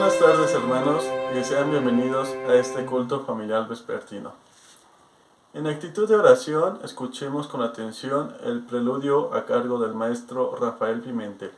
buenas tardes, hermanos, y sean bienvenidos a este culto familiar vespertino. En actitud de oración, escuchemos con atención el preludio a cargo del maestro Rafael Pimentel.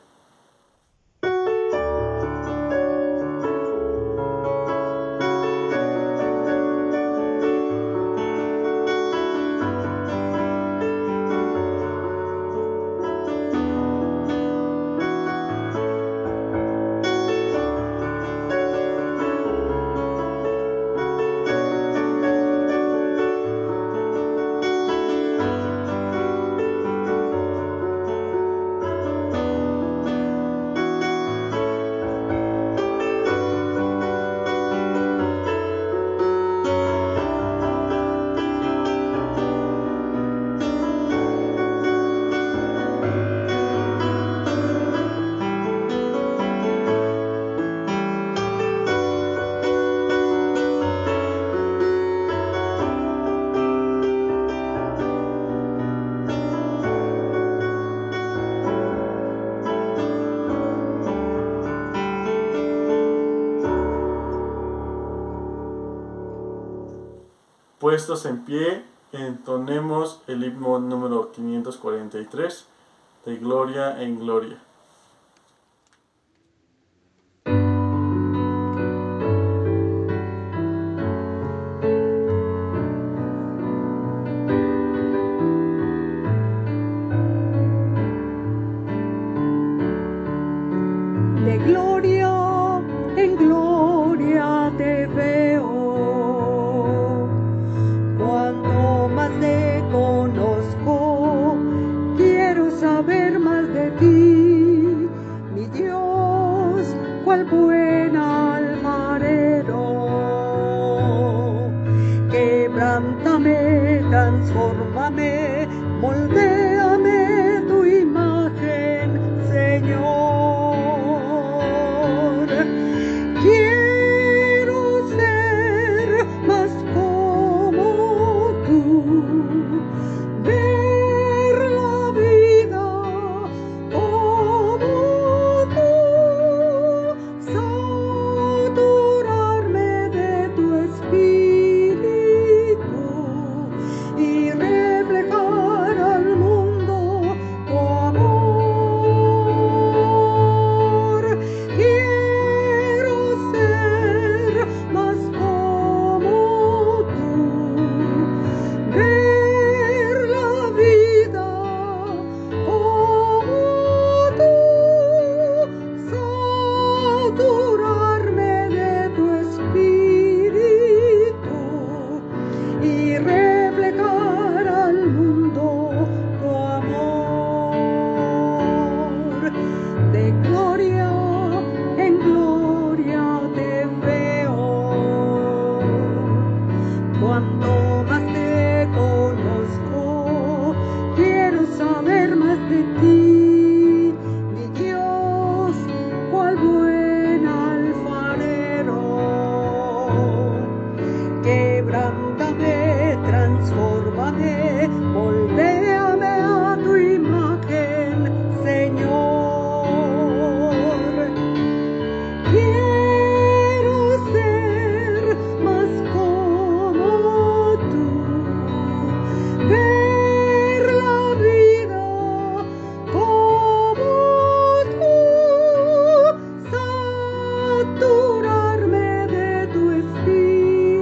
Puestos en pie, entonemos el himno número 543, de Gloria en Gloria. De gloria en gloria te veo, cuanto más te conozco, quiero saber más de ti, mi Dios, cual buen alfarero. Quebrántame, transfórmame, moldéame tu imagen, Señor. Quiero ser más como tú, ver la vida como tú, saturarme de tu espíritu y reflejar al mundo tu amor. Quiero ser más como tú, ver la vida como tú, saturarme de tu espíritu y reflejar al mundo tu amor. De gloria en gloria te veo, cuanto más te conozco, quiero saber más de ti, mi Dios, cual buen alfarero. Quebrántame, transfórmame, moldéame a tu imagen, Señor. Quiero ser más como tú, ver la vida como tú, saturarme de tu espíritu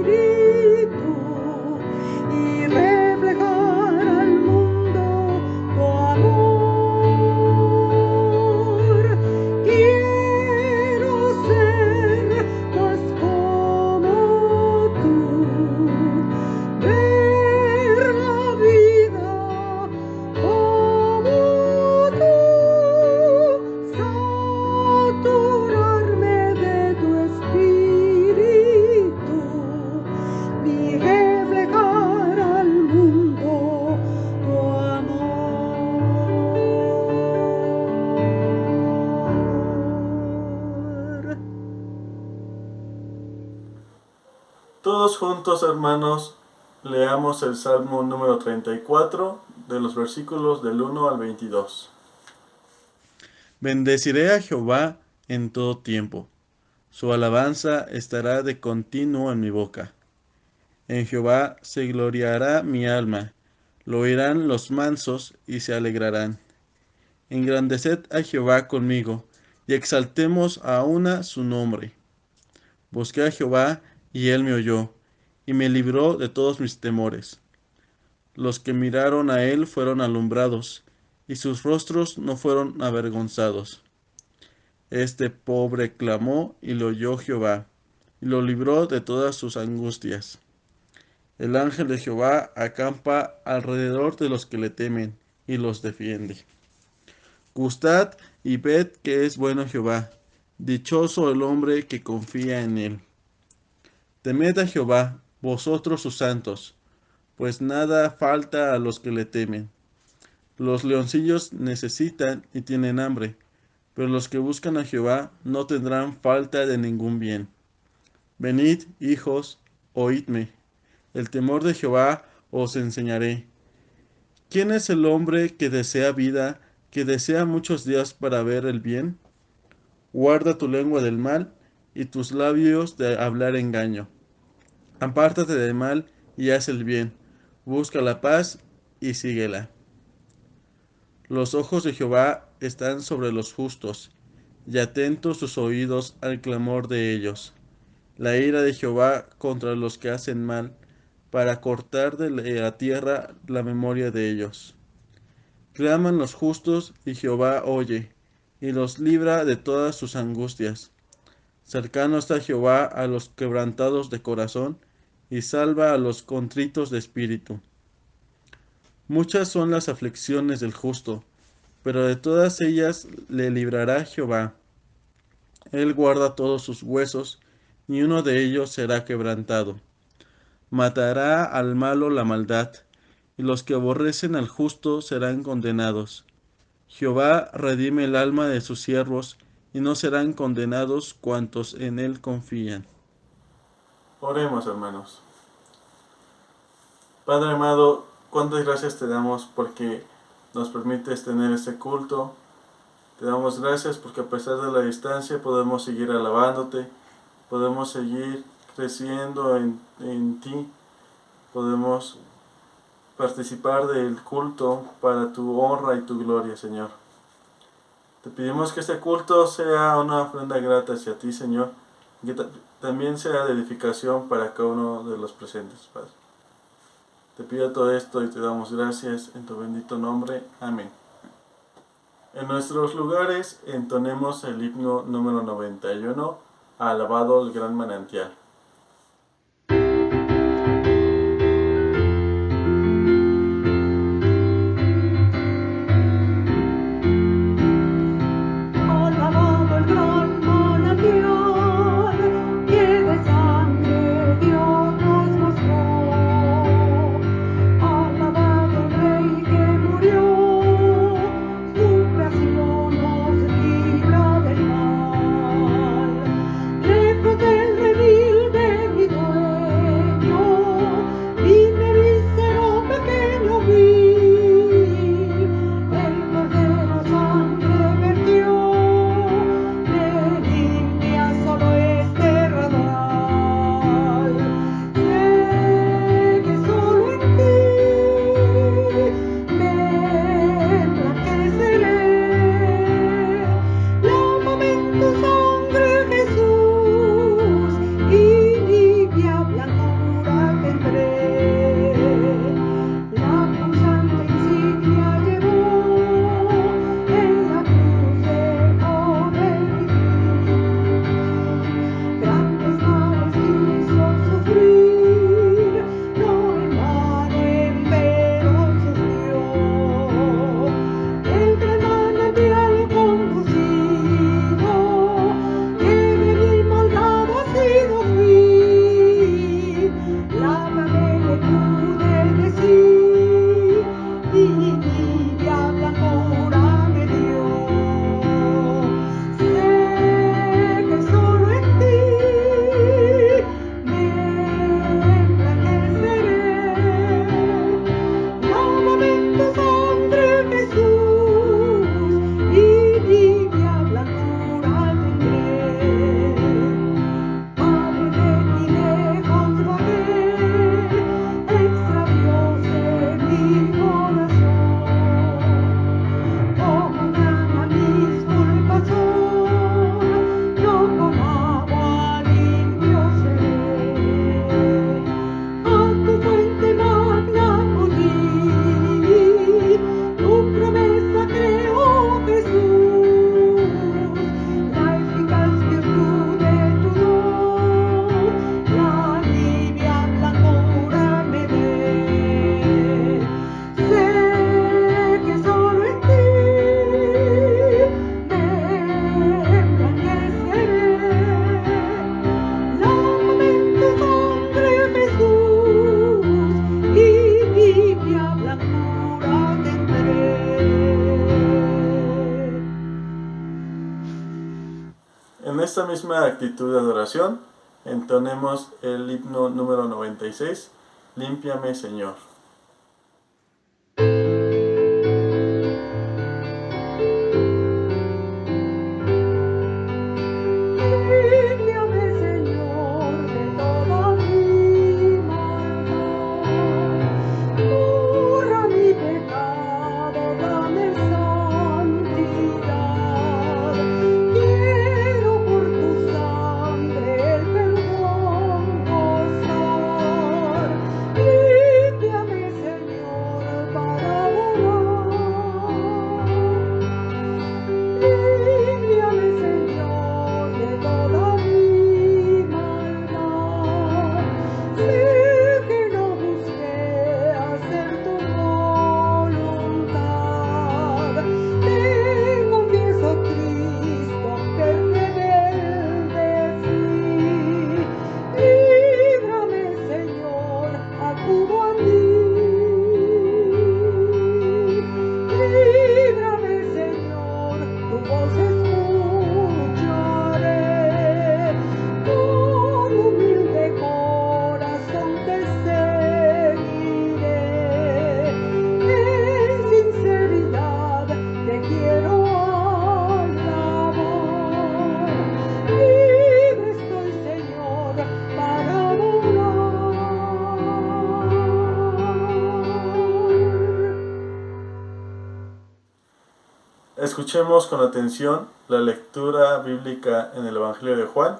y reflejar al mundo tu amor. Quiero ser más como tú, ver la vida como tú, saturarme de tu espíritu y reflejar al mundo tu amor. Todos juntos, hermanos, leamos el Salmo número 34, de los versículos del 1 al 22. Bendeciré a Jehová en todo tiempo. Su alabanza estará de continuo en mi boca. En Jehová se gloriará mi alma, lo oirán los mansos y se alegrarán. Engrandeced a Jehová conmigo, y exaltemos a una su nombre. Busqué a Jehová, y él me oyó, y me libró de todos mis temores. Los que miraron a él fueron alumbrados, y sus rostros no fueron avergonzados. Este pobre clamó, y lo oyó Jehová, y lo libró de todas sus angustias. El ángel de Jehová acampa alrededor de los que le temen, y los defiende. Gustad y ved que es bueno Jehová, dichoso el hombre que confía en él. Temed a Jehová, vosotros sus santos, pues nada falta a los que le temen. Los leoncillos necesitan y tienen hambre, pero los que buscan a Jehová no tendrán falta de ningún bien. Venid, hijos, oídme. El temor de Jehová os enseñaré. ¿Quién es el hombre que desea vida, que desea muchos días para ver el bien? Guarda tu lengua del mal y tus labios de hablar engaño. Apártate del mal y haz el bien. Busca la paz y síguela. Los ojos de Jehová están sobre los justos, y atentos sus oídos al clamor de ellos. La ira de Jehová contra los que hacen mal, para cortar de la tierra la memoria de ellos. Claman los justos, y Jehová oye, y los libra de todas sus angustias. Cercano está Jehová a los quebrantados de corazón, y salva a los contritos de espíritu. Muchas son las aflicciones del justo, pero de todas ellas le librará Jehová. Él guarda todos sus huesos, ni uno de ellos será quebrantado. Matará al malo la maldad, y los que aborrecen al justo serán condenados. Jehová redime el alma de sus siervos, y no serán condenados cuantos en él confían. Oremos, hermanos. Padre amado, cuántas gracias te damos porque nos permites tener este culto. Te damos gracias porque a pesar de la distancia podemos seguir alabándote, podemos seguir creciendo en ti, podemos participar del culto para tu honra y tu gloria, Señor. Te pedimos que este culto sea una ofrenda grata hacia ti, Señor, y que también sea de edificación para cada uno de los presentes, Padre. Te pido todo esto y te damos gracias en tu bendito nombre. Amén. En nuestros lugares entonemos el himno número 91, Alabado el gran manantial. Lejos del redil misma actitud de adoración, entonemos el himno número 96, Límpiame, Señor. Escuchemos con atención la lectura bíblica en el Evangelio de Juan,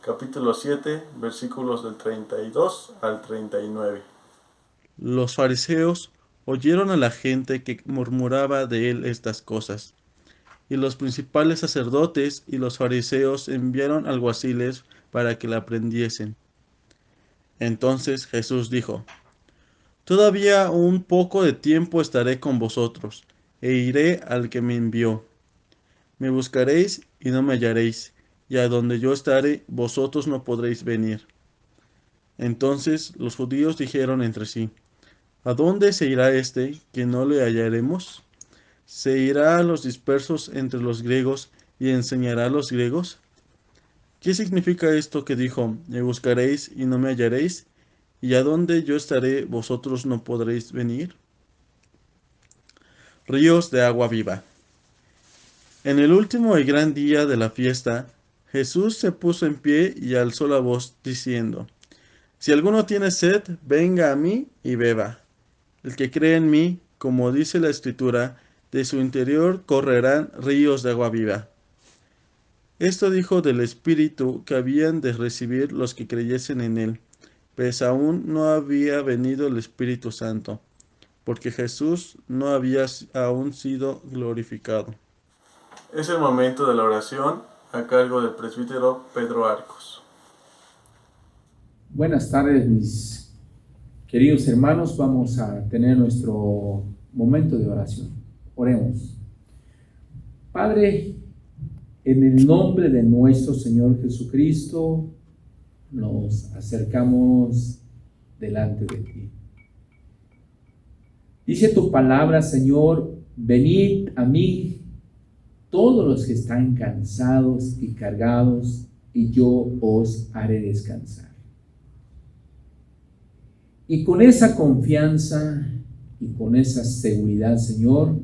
capítulo 7, versículos del 32 al 39. Los fariseos oyeron a la gente que murmuraba de él estas cosas, y los principales sacerdotes y los fariseos enviaron alguaciles para que la prendiesen. Entonces Jesús dijo: Todavía un poco de tiempo estaré con vosotros, e iré al que me envió. Me buscaréis y no me hallaréis, y a donde yo estaré, vosotros no podréis venir. Entonces los judíos dijeron entre sí: ¿A dónde se irá este, que no le hallaremos? ¿Se irá a los dispersos entre los griegos y enseñará a los griegos? ¿Qué significa esto que dijo: Me buscaréis y no me hallaréis, y a donde yo estaré, vosotros no podréis venir? Ríos de agua viva. En el último y gran día de la fiesta, Jesús se puso en pie y alzó la voz, diciendo: Si alguno tiene sed, venga a mí y beba. El que cree en mí, como dice la Escritura, de su interior correrán ríos de agua viva. Esto dijo del Espíritu que habían de recibir los que creyesen en él, pues aún no había venido el Espíritu Santo, porque Jesús no había aún sido glorificado. Es el momento de la oración a cargo del presbítero Pedro Arcos. Buenas tardes, mis queridos hermanos. Vamos a tener nuestro momento de oración. Oremos. Padre, en el nombre de nuestro Señor Jesucristo, nos acercamos delante de ti. Dice tu palabra, Señor: venid a mí todos los que están cansados y cargados, y yo os haré descansar. Y con esa confianza y con esa seguridad, Señor,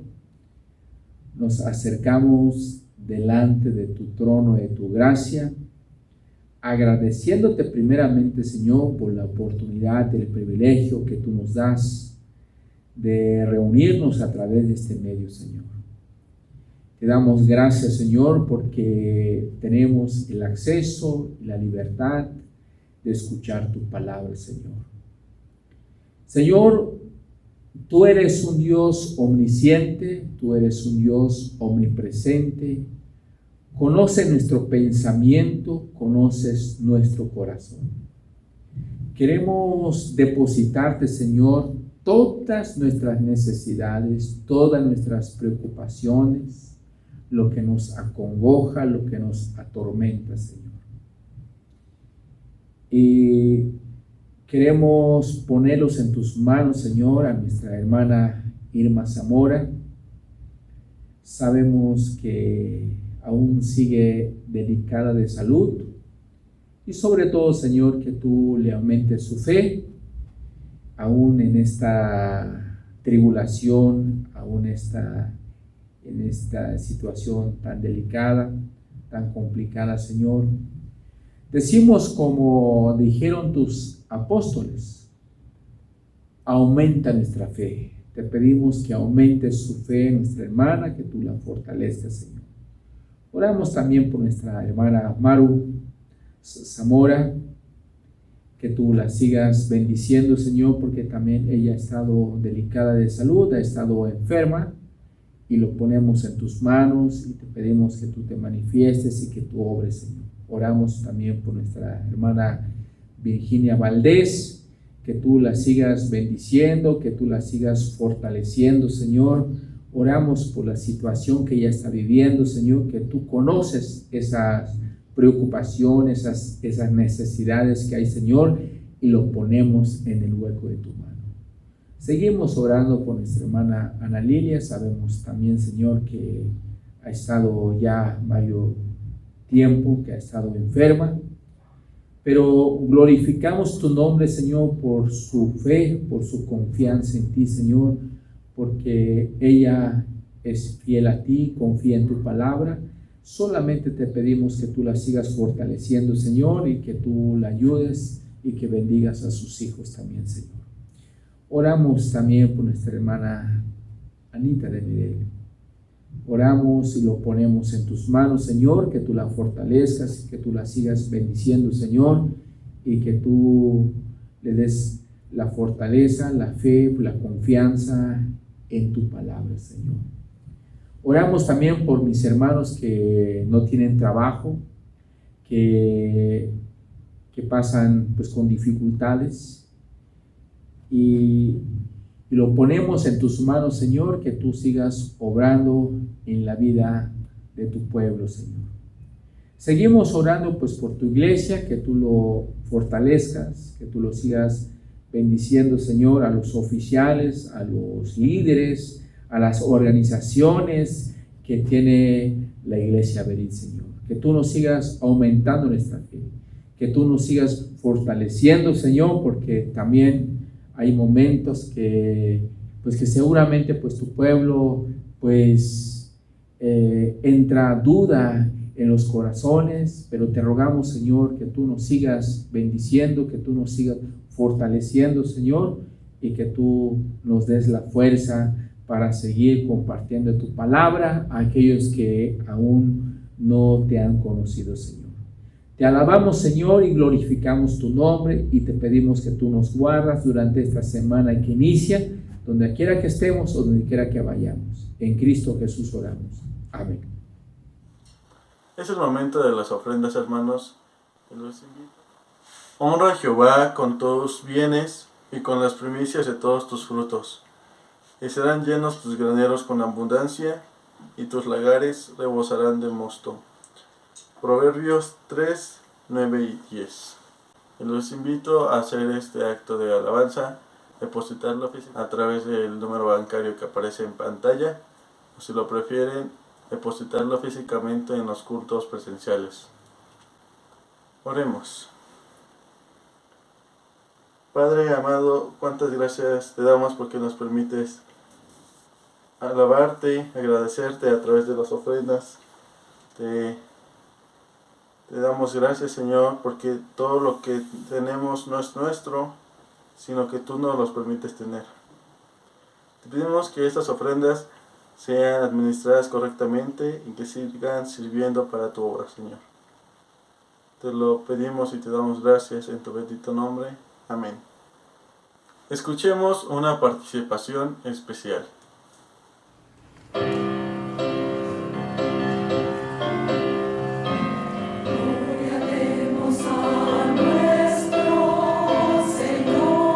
nos acercamos delante de tu trono, de tu gracia, agradeciéndote primeramente, Señor, por la oportunidad, el privilegio que tú nos das de reunirnos a través de este medio, Señor. Te damos gracias, Señor, porque tenemos el acceso y la libertad de escuchar tu palabra, Señor. Señor, tú eres un Dios omnisciente, tú eres un Dios omnipresente. Conoces nuestro pensamiento, conoces nuestro corazón. Queremos depositarte, Señor, todas nuestras necesidades, todas nuestras preocupaciones, lo que nos acongoja, lo que nos atormenta, Señor. Y queremos ponerlos en tus manos, Señor, a nuestra hermana Irma Zamora. Sabemos que aún sigue delicada de salud. Y sobre todo, Señor, que tú le aumentes su fe, aún en esta tribulación, aún en esta situación tan delicada, tan complicada, Señor. Decimos como dijeron tus apóstoles, aumenta nuestra fe. Te pedimos que aumentes su fe en nuestra hermana, que tú la fortalezcas, Señor. Oramos también por nuestra hermana Maru Zamora, que tú la sigas bendiciendo, Señor, porque también ella ha estado delicada de salud, ha estado enferma, y lo ponemos en tus manos y te pedimos que tú te manifiestes y que tú obres, Señor. Oramos también por nuestra hermana Virginia Valdés, que tú la sigas bendiciendo, que tú la sigas fortaleciendo, Señor. Oramos por la situación que ella está viviendo, Señor, que tú conoces esas preocupaciones, esas necesidades que hay, Señor, y lo ponemos en el hueco de tu mano. Seguimos orando por nuestra hermana Ana Lilia. Sabemos también, Señor, que ha estado ya varios tiempo, que ha estado enferma, pero glorificamos tu nombre, Señor, por su fe, por su confianza en ti, Señor, porque ella es fiel a ti, confía en tu palabra. Solamente te pedimos que tú la sigas fortaleciendo, Señor, y que tú la ayudes y que bendigas a sus hijos también, Señor. Oramos también por nuestra hermana Anita de Medellín. Oramos y lo ponemos en tus manos, Señor, que tú la fortalezcas y que tú la sigas bendiciendo, Señor, y que tú le des la fortaleza, la fe, la confianza en tu palabra, Señor. Oramos también por mis hermanos que no tienen trabajo, que pasan pues con dificultades, y lo ponemos en tus manos, Señor, que tú sigas obrando en la vida de tu pueblo, Señor. Seguimos orando pues por tu iglesia, que tú lo fortalezcas, que tú lo sigas bendiciendo, Señor, a los oficiales, a los líderes, a las organizaciones que tiene la iglesia Berit, Señor. Que tú nos sigas aumentando nuestra fe, que tú nos sigas fortaleciendo, Señor, porque también hay momentos que seguramente pues tu pueblo entra duda en los corazones, pero te rogamos, Señor, que tú nos sigas bendiciendo, que tú nos sigas fortaleciendo, Señor, y que tú nos des la fuerza para seguir compartiendo tu palabra a aquellos que aún no te han conocido, Señor. Te alabamos, Señor, y glorificamos tu nombre, y te pedimos que tú nos guardas durante esta semana que inicia, donde quiera que estemos o donde quiera que vayamos. En Cristo Jesús oramos. Amén. Es el momento de las ofrendas, hermanos. Honra a Jehová con tus bienes y con las primicias de todos tus frutos, y serán llenos tus graneros con abundancia, y tus lagares rebosarán de mosto. Proverbios 3, 9 y 10. Los invito a hacer este acto de alabanza, depositarlo a través del número bancario que aparece en pantalla, o si lo prefieren, depositarlo físicamente en los cultos presenciales. Oremos. Padre amado, cuántas gracias te damos porque nos permites alabarte, agradecerte a través de las ofrendas. Te damos gracias, Señor, porque todo lo que tenemos no es nuestro, sino que tú nos los permites tener. Te pedimos que estas ofrendas sean administradas correctamente y que sigan sirviendo para tu obra, Señor. Te lo pedimos y te damos gracias en tu bendito nombre. Amén. Escuchemos una participación especial. Gloria demos a nuestro Señor.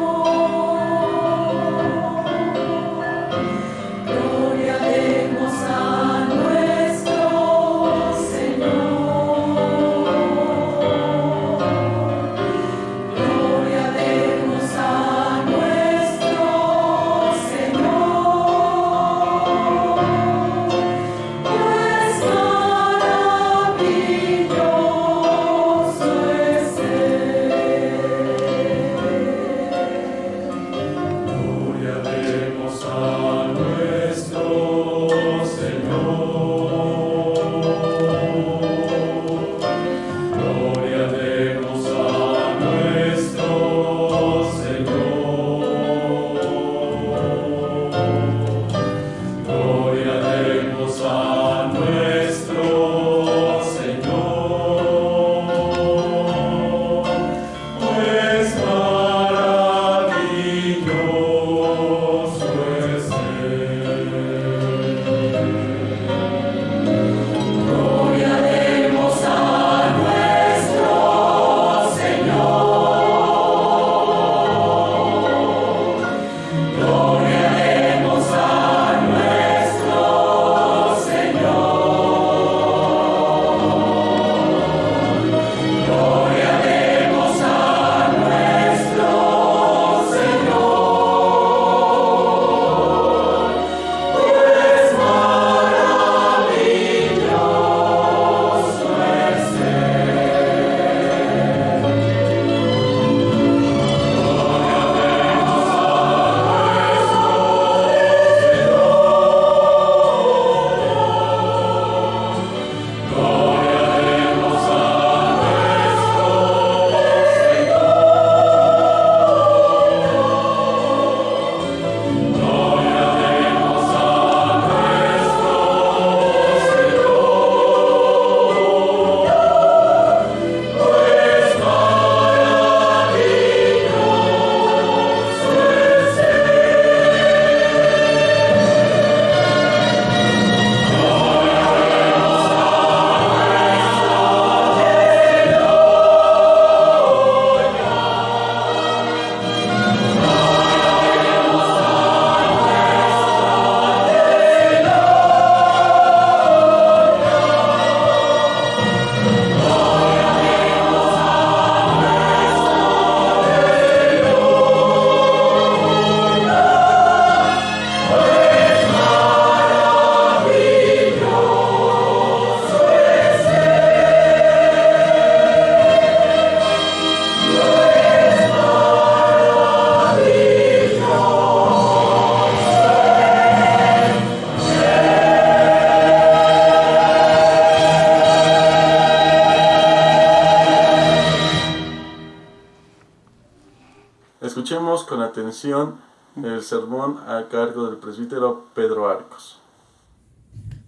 Escuchemos con atención el sermón a cargo del presbítero Pedro Arcos.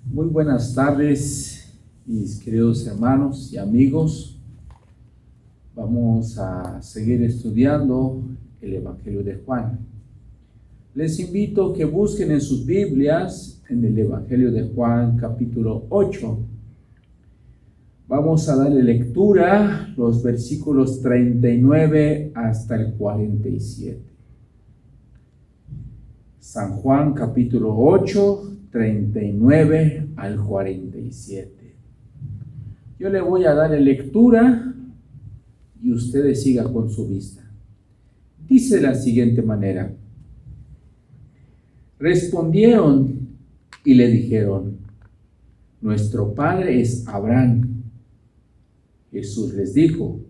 Muy buenas tardes, mis queridos hermanos y amigos. Vamos a seguir estudiando el Evangelio de Juan. Les invito a que busquen en sus Biblias en el Evangelio de Juan, capítulo 8. Vamos a darle lectura los versículos 39 hasta el 47. San Juan, capítulo 8, 39 al 47. Yo le voy a darle lectura y ustedes sigan con su vista. Dice de la siguiente manera: respondieron y le dijeron: nuestro padre es Abraham. Jesús les dijo: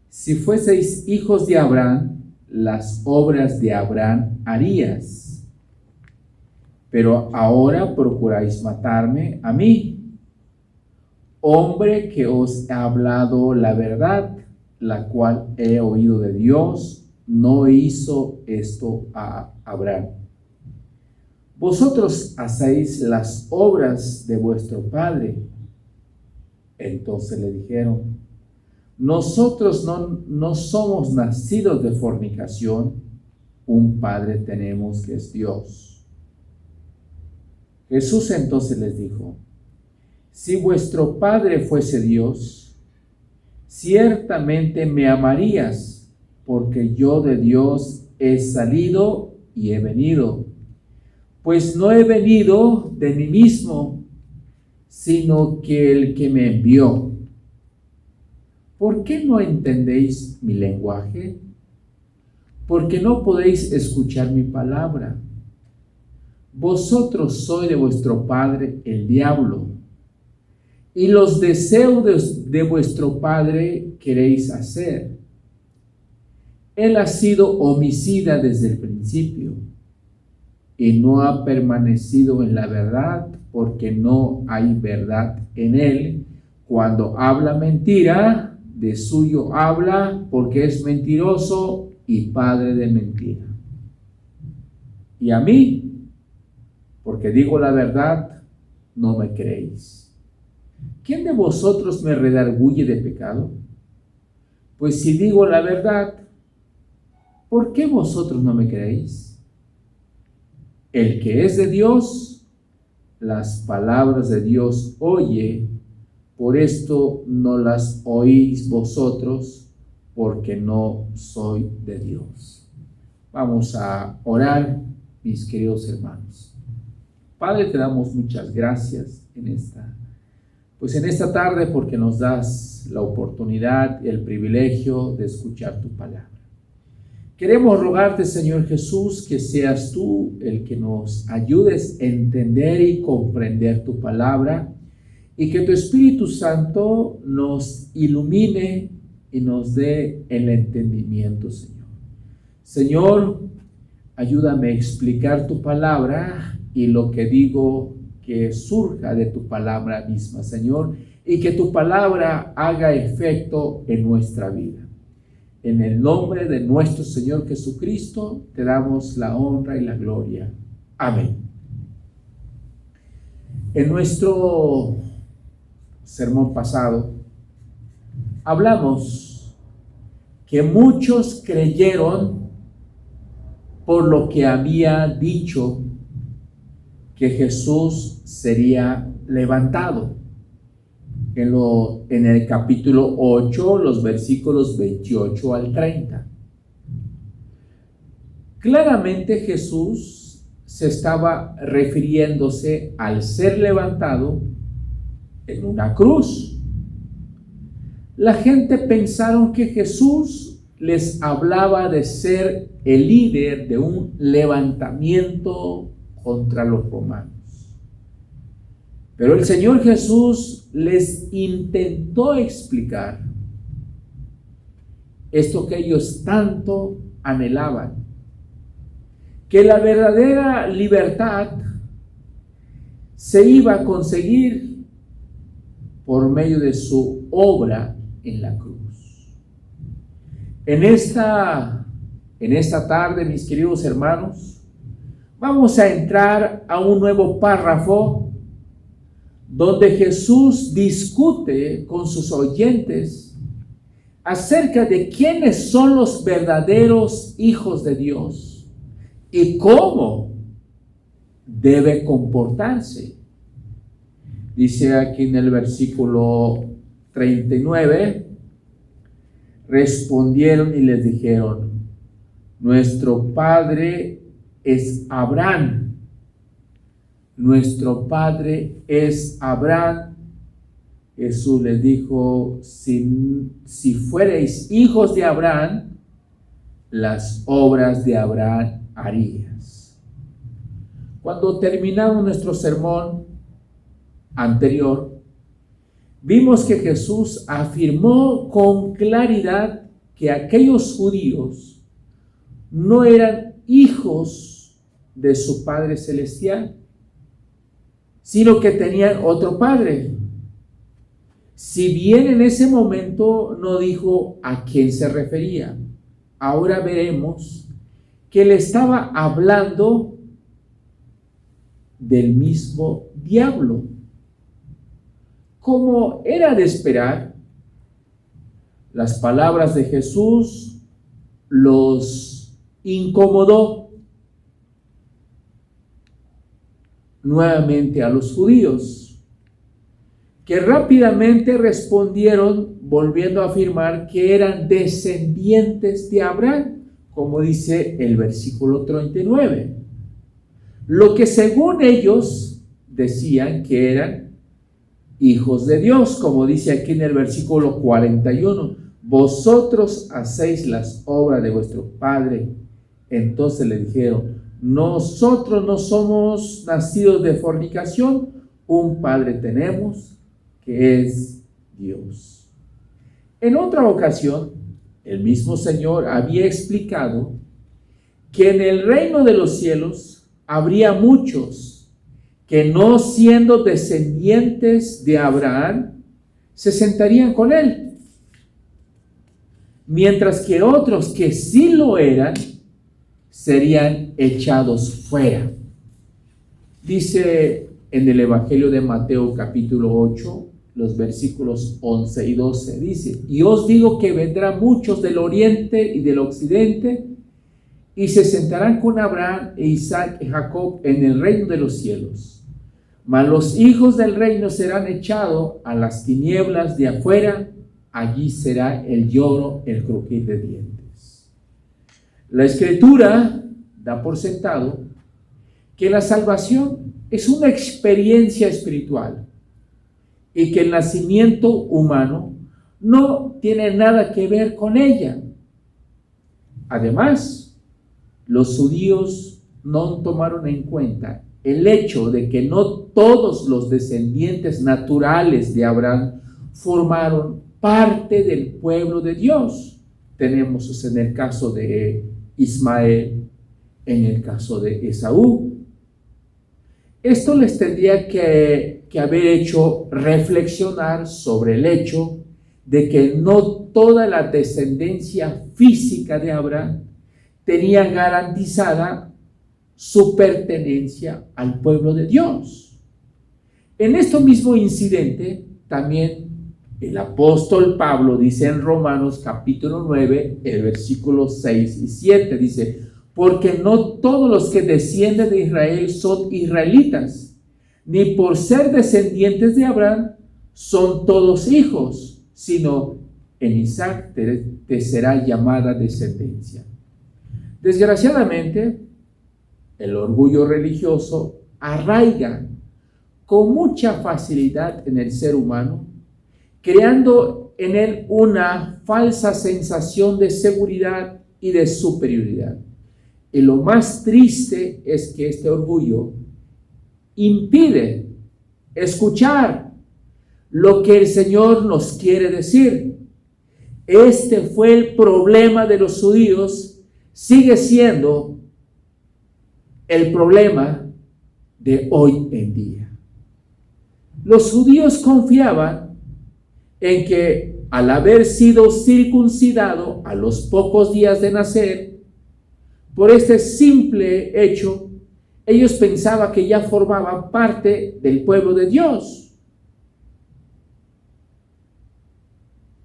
si fueseis hijos de Abraham, las obras de Abraham harías. Pero ahora procuráis matarme a mí, hombre que os he hablado la verdad, la cual he oído de Dios. No hizo esto a Abraham. Vosotros hacéis las obras de vuestro padre. Entonces le dijeron: nosotros no somos nacidos de fornicación, un padre tenemos que es Dios. Jesús entonces les dijo: si vuestro padre fuese Dios, ciertamente me amarías, porque yo de Dios he salido y he venido. Pues no he venido de mí mismo, sino que el que me envió. ¿Por qué no entendéis mi lenguaje? Porque no podéis escuchar mi palabra. Vosotros sois de vuestro padre el diablo, y los deseos de vuestro padre queréis hacer. Él ha sido homicida desde el principio, y no ha permanecido en la verdad, porque no hay verdad en él. Cuando habla mentira, de suyo habla, porque es mentiroso y padre de mentira. Y a mí, porque digo la verdad, no me creéis. ¿Quién de vosotros me redarguye de pecado? Pues si digo la verdad, ¿por qué vosotros no me creéis? El que es de Dios, las palabras de Dios oye, por esto no las oís vosotros, porque no soy de Dios. Vamos a orar, mis queridos hermanos. Padre, te damos muchas gracias en esta tarde, porque nos das la oportunidad y el privilegio de escuchar tu palabra. Queremos rogarte, Señor Jesús, que seas tú el que nos ayudes a entender y comprender tu palabra, y que tu Espíritu Santo nos ilumine y nos dé el entendimiento, Señor. Señor, ayúdame a explicar tu palabra, y lo que digo que surja de tu palabra misma, Señor, y que tu palabra haga efecto en nuestra vida. En el nombre de nuestro Señor Jesucristo, te damos la honra y la gloria. Amén. En nuestro sermón pasado, hablamos que muchos creyeron por lo que había dicho que Jesús sería levantado. En el capítulo 8, los versículos 28 al 30. Claramente Jesús se estaba refiriéndose al ser levantado en una cruz. La gente pensaron que Jesús les hablaba de ser el líder de un levantamiento contra los romanos. Pero el Señor Jesús les intentó explicar esto que ellos tanto anhelaban, que la verdadera libertad se iba a conseguir por medio de su obra en la cruz. En esta En esta tarde, mis queridos hermanos, vamos a entrar a un nuevo párrafo donde Jesús discute con sus oyentes acerca de quiénes son los verdaderos hijos de Dios y cómo debe comportarse. Dice aquí en el versículo 39, respondieron y les dijeron: nuestro padre es Abraham. Nuestro padre es Abraham. Jesús les dijo: si fuereis hijos de Abraham, las obras de Abraham harías. Cuando terminamos nuestro sermón anterior, vimos que Jesús afirmó con claridad que aquellos judíos no eran hijos de su Padre Celestial, sino que tenían otro padre. Si bien en ese momento no dijo a quién se refería, ahora veremos que le estaba hablando del mismo diablo. Como era de esperar, las palabras de Jesús los incomodó nuevamente a los judíos, que rápidamente respondieron volviendo a afirmar que eran descendientes de Abraham, como dice el versículo 39. Lo que según ellos decían que eran hijos de Dios, como dice aquí en el versículo 41, vosotros hacéis las obras de vuestro padre. Entonces le dijeron: nosotros no somos nacidos de fornicación, un padre tenemos, que es Dios. En otra ocasión, el mismo Señor había explicado que en el reino de los cielos habría muchos que, no siendo descendientes de Abraham, se sentarían con él, mientras que otros que sí lo eran serían echados fuera. Dice en el Evangelio de Mateo capítulo 8, los versículos 11 y 12, dice: y os digo que vendrán muchos del oriente y del occidente, y se sentarán con Abraham e Isaac y Jacob en el reino de los cielos. Mas los hijos del reino serán echados a las tinieblas de afuera, allí será el lloro, el crujir de dientes. La Escritura da por sentado que la salvación es una experiencia espiritual y que el nacimiento humano no tiene nada que ver con ella. Además, los judíos no tomaron en cuenta el hecho de que no todos los descendientes naturales de Abraham formaron parte del pueblo de Dios. Tenemos en el caso de Ismael, en el caso de Esaú. Esto les tendría que haber hecho reflexionar sobre el hecho de que no toda la descendencia física de Abraham tenía garantizada su pertenencia al pueblo de Dios. En este mismo incidente, también el apóstol Pablo dice en Romanos capítulo 9, el versículo 6 y 7, dice: porque no todos los que descienden de Israel son israelitas, ni por ser descendientes de Abraham son todos hijos, sino en Isaac te será llamada descendencia. Desgraciadamente, el orgullo religioso arraiga con mucha facilidad en el ser humano, creando en él una falsa sensación de seguridad y de superioridad. Y lo más triste es que este orgullo impide escuchar lo que el Señor nos quiere decir. Este fue el problema de los judíos, sigue siendo el problema de hoy en día. Los judíos confiaban en que al haber sido circuncidado a los pocos días de nacer, por este simple hecho, ellos pensaban que ya formaban parte del pueblo de Dios.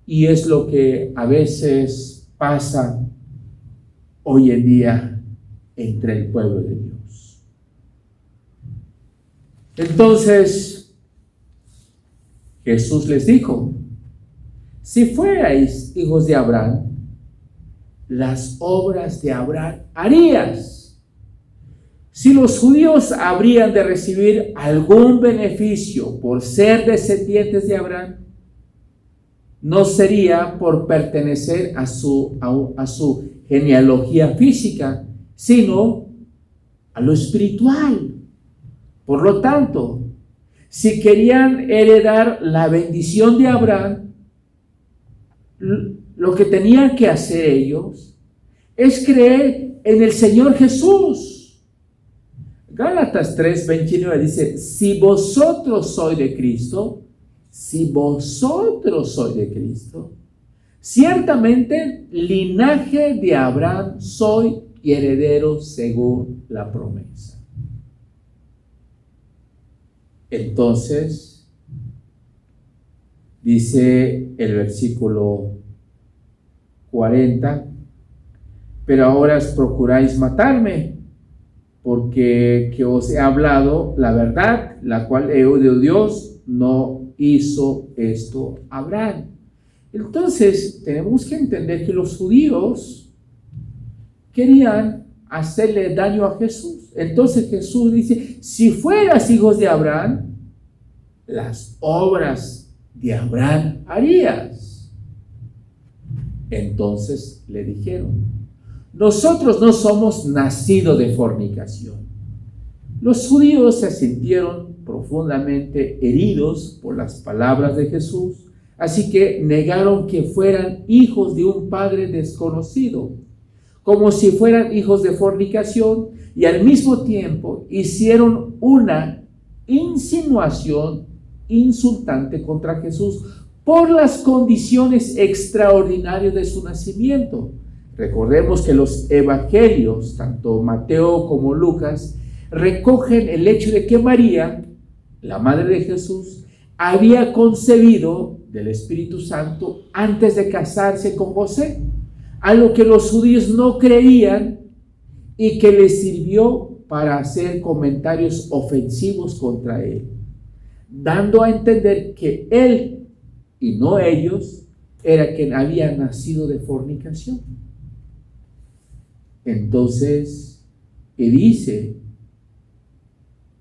Y es lo que a veces pasa hoy en día entre el pueblo de Dios. Entonces, Jesús les dijo: si fuerais hijos de Abraham, las obras de Abraham harías. Si los judíos habrían de recibir algún beneficio por ser descendientes de Abraham, no sería por pertenecer a su genealogía física, sino a lo espiritual. Por lo tanto, si querían heredar la bendición de Abraham, lo que tenían que hacer ellos es creer en el Señor Jesús. Gálatas 3:29 dice: si vosotros sois de Cristo, ciertamente linaje de Abraham soy y heredero según la promesa. Entonces, dice el versículo 40, pero ahora os procuráis matarme, porque que os he hablado la verdad, la cual he oído de Dios, no hizo esto Abraham. Entonces, tenemos que entender que los judíos querían hacerle daño a Jesús. Entonces Jesús dice: si fueras hijos de Abraham, las obras de Abraham harías. Entonces le dijeron: nosotros no somos nacidos de fornicación. Los judíos se sintieron profundamente heridos por las palabras de Jesús, así que negaron que fueran hijos de un padre desconocido, como si fueran hijos de fornicación, y al mismo tiempo hicieron una insinuación insultante contra Jesús por las condiciones extraordinarias de su nacimiento. Recordemos que los evangelios, tanto Mateo como Lucas, recogen el hecho de que María, la madre de Jesús, había concebido del Espíritu Santo antes de casarse con José, algo que los judíos no creían y que les sirvió para hacer comentarios ofensivos contra él, dando a entender que él y no ellos era quien había nacido de fornicación. Entonces, y dice: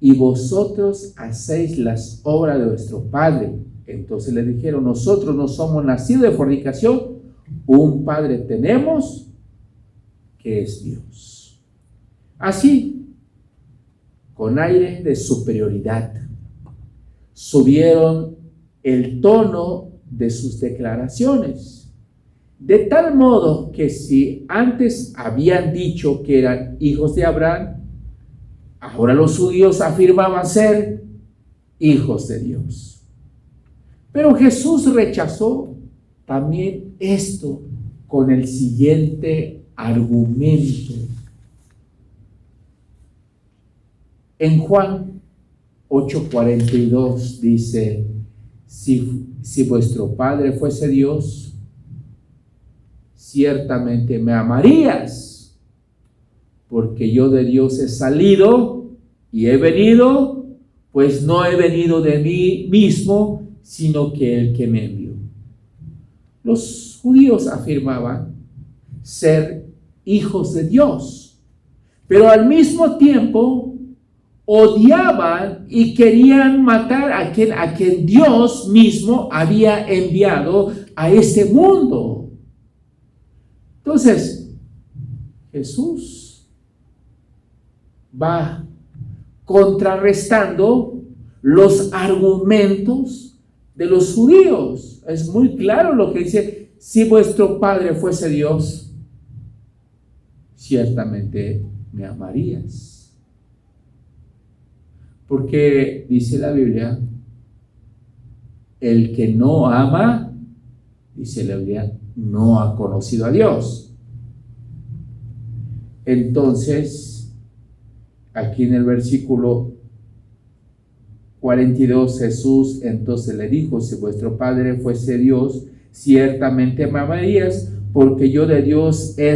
y vosotros hacéis las obras de vuestro padre. Entonces le dijeron: nosotros no somos nacidos de fornicación, un padre tenemos, que es Dios. Así, con aire de superioridad, subieron el tono de sus declaraciones, de tal modo que si antes habían dicho que eran hijos de Abraham, ahora los judíos afirmaban ser hijos de Dios. Pero Jesús rechazó también esto con el siguiente argumento. En Juan 8:42 dice: si vuestro Padre fuese Dios, ciertamente me amarías, porque yo de Dios he salido y he venido, pues no he venido de mí mismo, sino que el que me envió. Los judíos afirmaban ser hijos de Dios, pero al mismo tiempo odiaban y querían matar a quien Dios mismo había enviado a este mundo. Entonces, Jesús va contrarrestando los argumentos de los judíos. Es muy claro lo que dice: si vuestro Padre fuese Dios, ciertamente me amarías. Porque dice la Biblia: el que no ama, dice la Biblia, no ha conocido a Dios. Entonces, aquí en el versículo 42, Jesús entonces le dijo: si vuestro Padre fuese Dios, ciertamente me amarías, porque yo de Dios he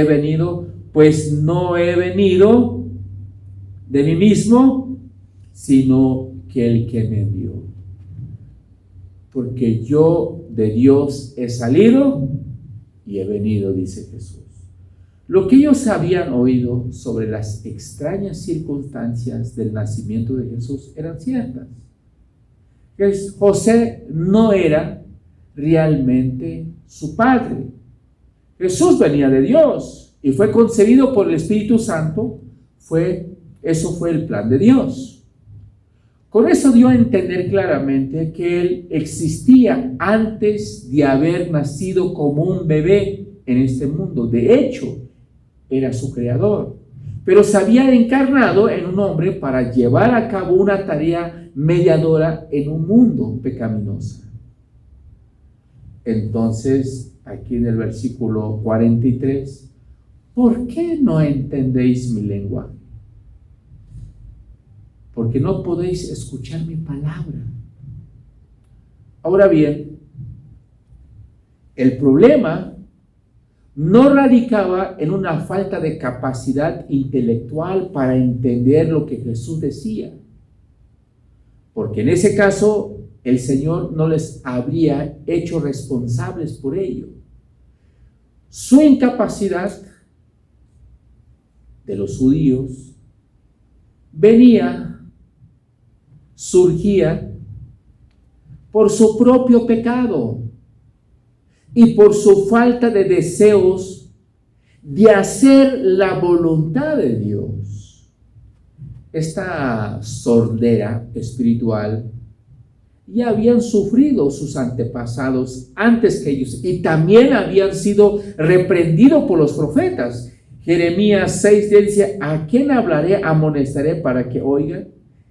venido, pues no he venido de mí mismo, sino que el que me envió. Porque yo de Dios he salido y he venido, dice Jesús. Lo que ellos habían oído sobre las extrañas circunstancias del nacimiento de Jesús eran ciertas. José no era realmente su padre. Jesús venía de Dios y fue concebido por el Espíritu Santo. Eso fue el plan de Dios. Con eso dio a entender claramente que Él existía antes de haber nacido como un bebé en este mundo. De hecho, era su creador, pero se había encarnado en un hombre para llevar a cabo una tarea mediadora en un mundo pecaminoso. Entonces, aquí en el versículo 43, ¿por qué no entendéis mi lenguaje? Porque no podéis escuchar mi palabra. Ahora bien, el problema no radicaba en una falta de capacidad intelectual para entender lo que Jesús decía, porque en ese caso el Señor no les habría hecho responsables por ello. Su incapacidad de los judíos surgía por su propio pecado y por su falta de deseos de hacer la voluntad de Dios. Esta sordera espiritual ya habían sufrido sus antepasados antes que ellos, y también habían sido reprendidos por los profetas. Jeremías 6 dice: ¿a quién hablaré, amonestaré para que oigan?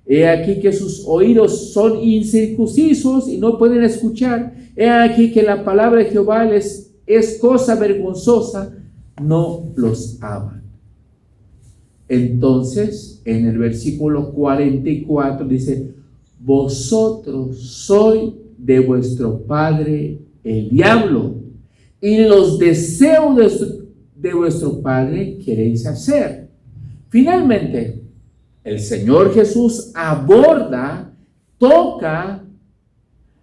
He aquí que sus oídos son incircuncisos y no pueden escuchar. He aquí que la palabra de Jehová les es cosa vergonzosa, no los aman. Entonces, en el versículo 44 dice: vosotros sois de vuestro padre el diablo, y los deseos de vuestro padre queréis hacer. Finalmente, el Señor Jesús toca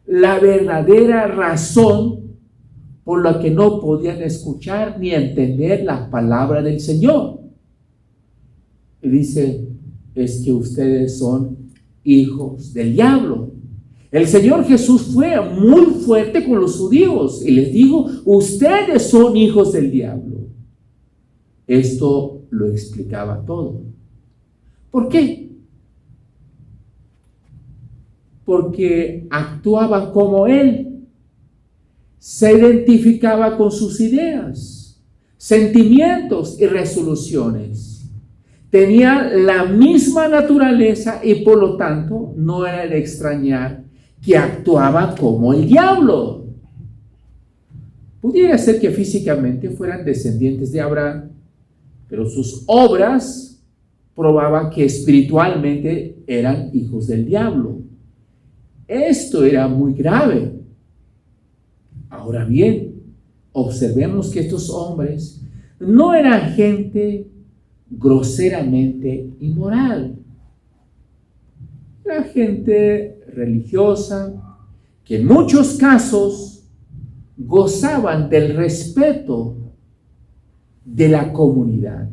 la verdadera razón por la que no podían escuchar ni entender la palabra del Señor. Y dice: es que ustedes son hijos del diablo. El Señor Jesús fue muy fuerte con los judíos y les dijo: ustedes son hijos del diablo. Esto lo explicaba todo. ¿Por qué? Porque actuaba como Él, se identificaba con sus ideas, sentimientos y resoluciones. Tenía la misma naturaleza y por lo tanto no era de extrañar que actuaba como el diablo. Pudiera ser que físicamente fueran descendientes de Abraham, pero sus obras probaban que espiritualmente eran hijos del diablo. Esto era muy grave. Ahora bien, observemos que estos hombres no eran gente groseramente inmoral. Era gente religiosa que en muchos casos gozaban del respeto de la comunidad.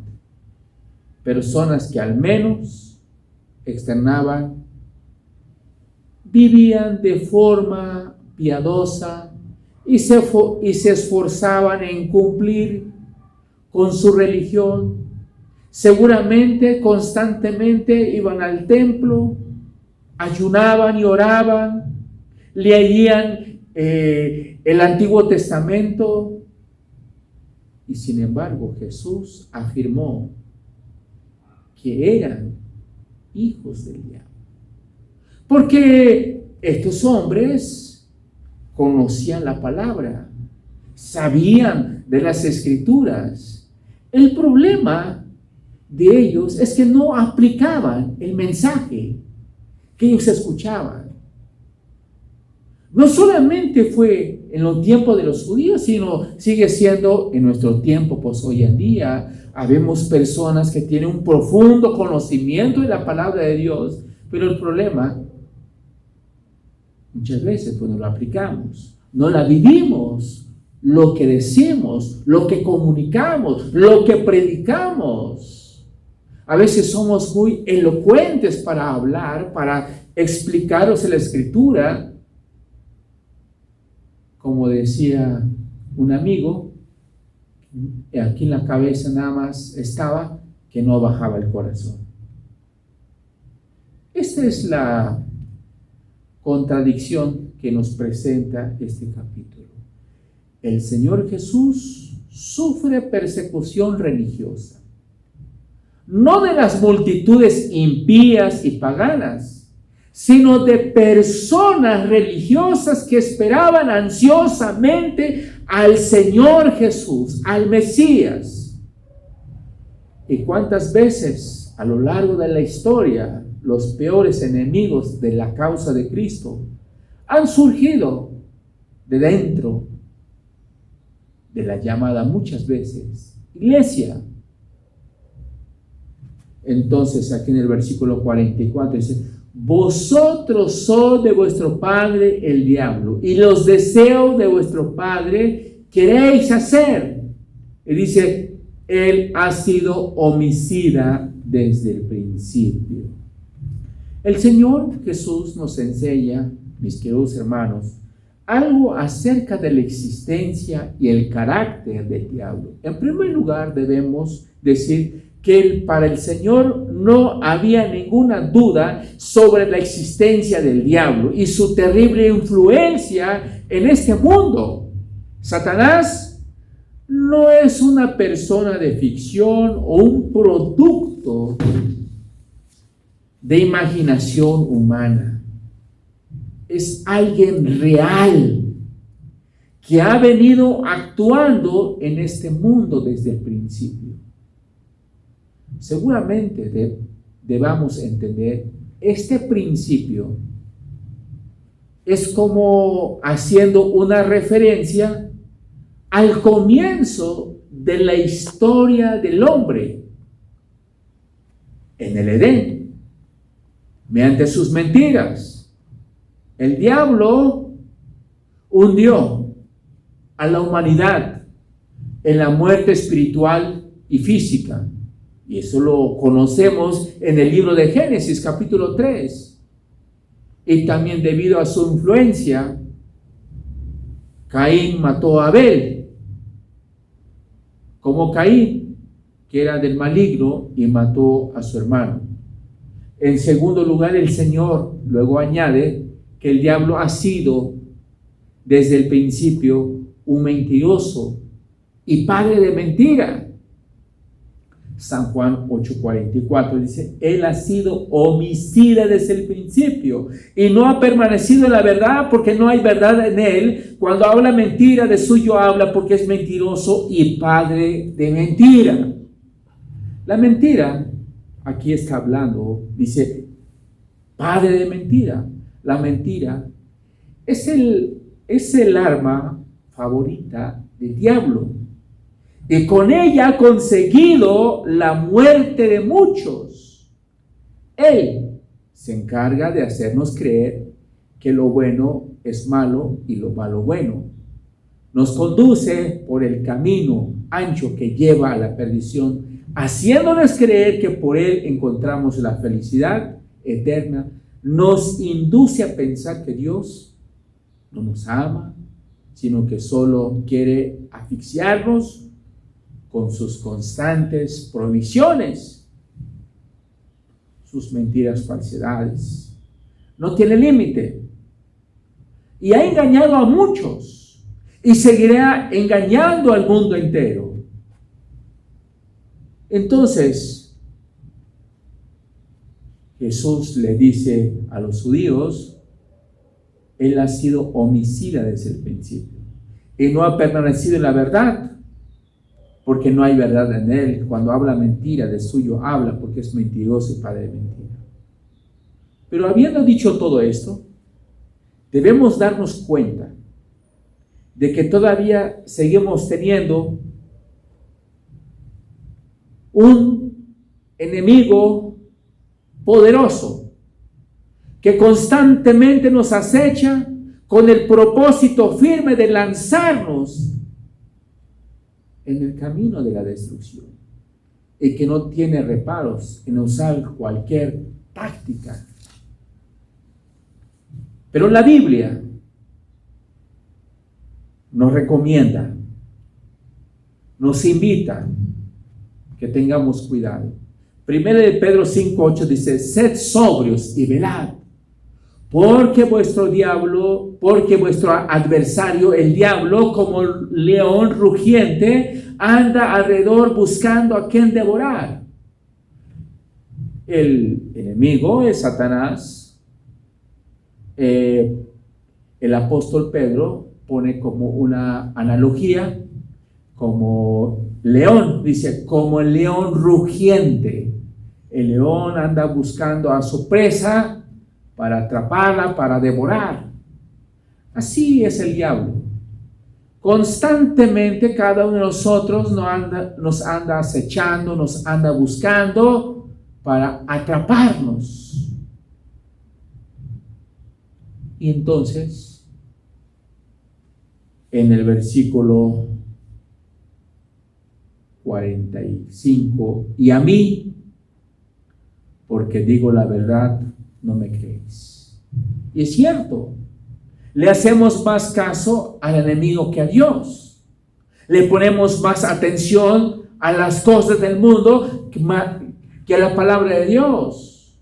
Personas que al menos vivían de forma piadosa y se esforzaban en cumplir con su religión. Seguramente, constantemente iban al templo, ayunaban y oraban, leían el Antiguo Testamento, y sin embargo Jesús afirmó que eran hijos del diablo. Porque estos hombres conocían la palabra, sabían de las Escrituras. El problema de ellos es que no aplicaban el mensaje que ellos escuchaban. No solamente fue en los tiempos de los judíos, sino sigue siendo en nuestro tiempo, pues hoy en día habemos personas que tienen un profundo conocimiento de la palabra de Dios, pero el problema, muchas veces pues no lo aplicamos, no la vivimos, lo que decimos, lo que comunicamos, lo que predicamos. A veces somos muy elocuentes para hablar, para explicaros la Escritura. Como decía un amigo, aquí en la cabeza nada más estaba, que no bajaba el corazón. Esta es la contradicción que nos presenta este capítulo. El Señor Jesús sufre persecución religiosa, no de las multitudes impías y paganas, sino de personas religiosas que esperaban ansiosamente al Señor Jesús, al Mesías. ¿Y cuántas veces a lo largo de la historia los peores enemigos de la causa de Cristo han surgido de dentro de la llamada muchas veces iglesia? Entonces aquí en el versículo 44 dice: vosotros sois de vuestro padre el diablo, y los deseos de vuestro padre queréis hacer. Y dice, él ha sido homicida desde el principio. El Señor Jesús nos enseña, mis queridos hermanos, algo acerca de la existencia y el carácter del diablo. En primer lugar, debemos decir que para el Señor no había ninguna duda sobre la existencia del diablo y su terrible influencia en este mundo. Satanás no es una persona de ficción o un producto de imaginación humana. Es alguien real que ha venido actuando en este mundo desde el principio. Seguramente debamos entender este principio es como haciendo una referencia al comienzo de la historia del hombre en el Edén, mediante sus mentiras. El diablo hundió a la humanidad en la muerte espiritual y física. Y eso lo conocemos en el libro de Génesis, capítulo 3. Y también debido a su influencia, Caín mató a Abel, como Caín, que era del maligno, y mató a su hermano. En segundo lugar, el Señor luego añade que el diablo ha sido desde el principio un mentiroso y padre de mentira. San Juan 8:44 dice, él ha sido homicida desde el principio y no ha permanecido en la verdad porque no hay verdad en él. Cuando habla mentira, de suyo habla porque es mentiroso y padre de mentira. La mentira, aquí está hablando, dice, padre de mentira. La mentira es el arma favorita del diablo. Y con ella ha conseguido la muerte de muchos. Él se encarga de hacernos creer que lo bueno es malo y lo malo bueno. Nos conduce por el camino ancho que lleva a la perdición, haciéndonos creer que por él encontramos la felicidad eterna. Nos induce a pensar que Dios no nos ama, sino que solo quiere asfixiarnos con sus constantes provisiones, sus mentiras, falsedades. No tiene límite. Y ha engañado a muchos y seguirá engañando al mundo entero. Entonces, Jesús le dice a los judíos, él ha sido homicida desde el principio y no ha permanecido en la verdad. porque no hay verdad en él. Cuando habla mentira, de suyo habla, porque es mentiroso y padre de mentira. Pero habiendo dicho todo esto, debemos darnos cuenta de que todavía seguimos teniendo un enemigo poderoso que constantemente nos acecha con el propósito firme de lanzarnos en el camino de la destrucción, y que no tiene reparos en usar cualquier táctica. Pero la Biblia nos recomienda, nos invita que tengamos cuidado. Primero de Pedro 5:8 dice: sed sobrios y velad, porque vuestro adversario, el diablo, como león rugiente, anda alrededor buscando a quien devorar. El enemigo es Satanás. El apóstol Pedro pone como una analogía, como león, dice, como el león rugiente. El león anda buscando a su presa para atraparla, para devorar. Así es el diablo. Constantemente cada uno de nosotros nos anda acechando, nos anda buscando para atraparnos. Y entonces, en el versículo 45, y a mí, porque digo la verdad, no me creéis. Y es cierto, le hacemos más caso al enemigo que a Dios. Le ponemos más atención a las cosas del mundo que a la palabra de Dios.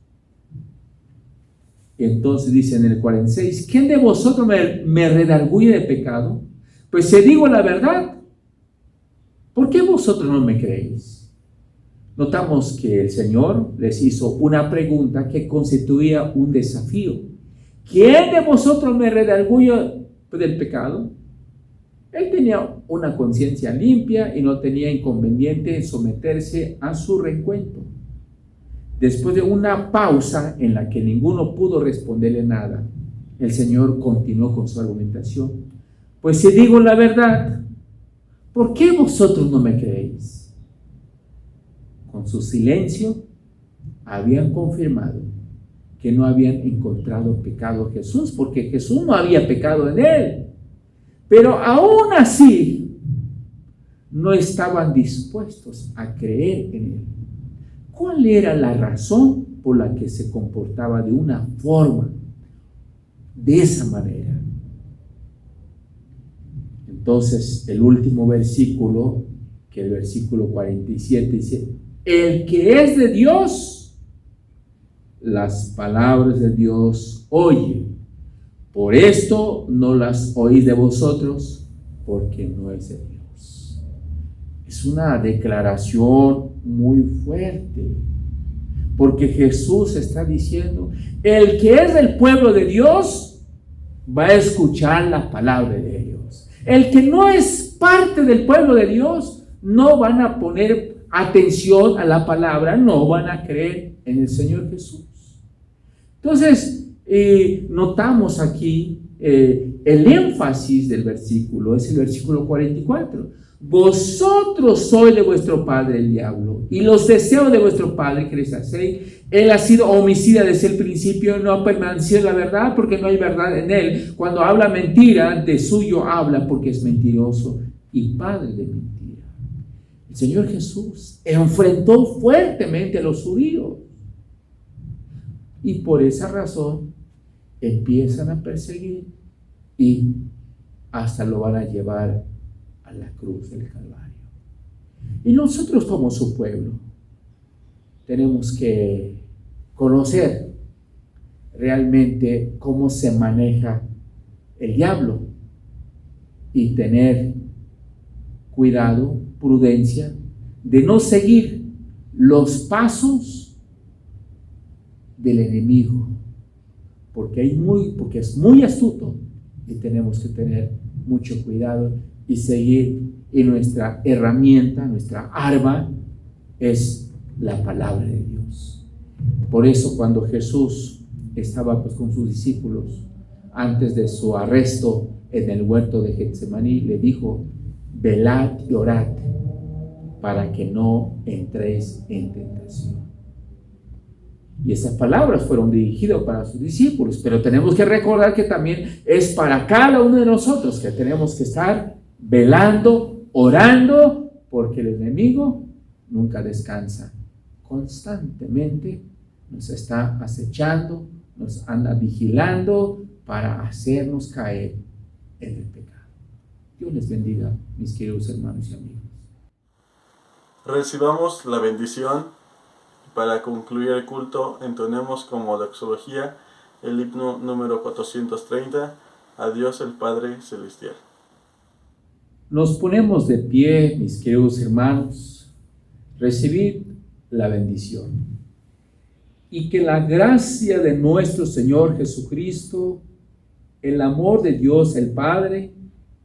Y entonces dice en el 46, ¿quién de vosotros me redarguye de pecado? Pues si digo la verdad, ¿por qué vosotros no me creéis? Notamos que el Señor les hizo una pregunta que constituía un desafío. ¿Quién de vosotros me redarguye del pecado? Él tenía una conciencia limpia y no tenía inconveniente en someterse a su recuento. Después de una pausa en la que ninguno pudo responderle nada, el Señor continuó con su argumentación. Pues si digo la verdad, ¿por qué vosotros no me creéis? Con su silencio habían confirmado que no habían encontrado pecado en Jesús, porque Jesús no había pecado en él. Pero aún así, no estaban dispuestos a creer en él. ¿Cuál era la razón por la que se comportaba de una forma, de esa manera? Entonces, el último versículo, que el versículo 47 dice: el que es de Dios, las palabras de Dios oye. Por esto no las oís de vosotros, porque no es de Dios. Es una declaración muy fuerte, porque Jesús está diciendo: el que es del pueblo de Dios va a escuchar la palabra de Dios. El que no es parte del pueblo de Dios no van a poner atención a la palabra, no van a creer en el Señor Jesús. Entonces, notamos aquí el énfasis del versículo, es el versículo 44. Vosotros sois de vuestro padre el diablo, y los deseos de vuestro padre que les hacéis. Él ha sido homicida desde el principio, no ha permanecido en la verdad, porque no hay verdad en él. Cuando habla mentira, de suyo habla, porque es mentiroso y padre de mentira. El Señor Jesús enfrentó fuertemente a los judíos, y por esa razón empiezan a perseguir y hasta lo van a llevar a la cruz del Calvario. Y nosotros, como su pueblo, tenemos que conocer realmente cómo se maneja el diablo y tener cuidado, prudencia, de no seguir los pasos del enemigo, porque es muy astuto, y tenemos que tener mucho cuidado y seguir y nuestra herramienta, nuestra arma es la palabra de Dios. Por eso cuando Jesús estaba con sus discípulos antes de su arresto en el huerto de Getsemaní, le dijo: velad y orad para que no entréis en tentación. Y esas palabras fueron dirigidas para sus discípulos, pero tenemos que recordar que también es para cada uno de nosotros, que tenemos que estar velando, orando, porque el enemigo nunca descansa. Constantemente nos está acechando, nos anda vigilando para hacernos caer en el pecado. Dios les bendiga, mis queridos hermanos y amigos. Recibamos la bendición. Para concluir el culto, entonemos como doxología el himno número 430, a Dios el Padre Celestial. Nos ponemos de pie, mis queridos hermanos, recibid la bendición. Y que la gracia de nuestro Señor Jesucristo, el amor de Dios el Padre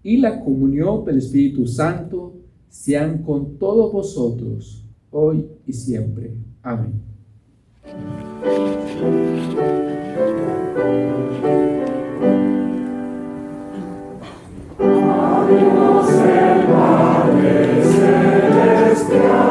y la comunión del Espíritu Santo sean con todos vosotros, hoy y siempre. Amén. A Dios el Padre Celestial.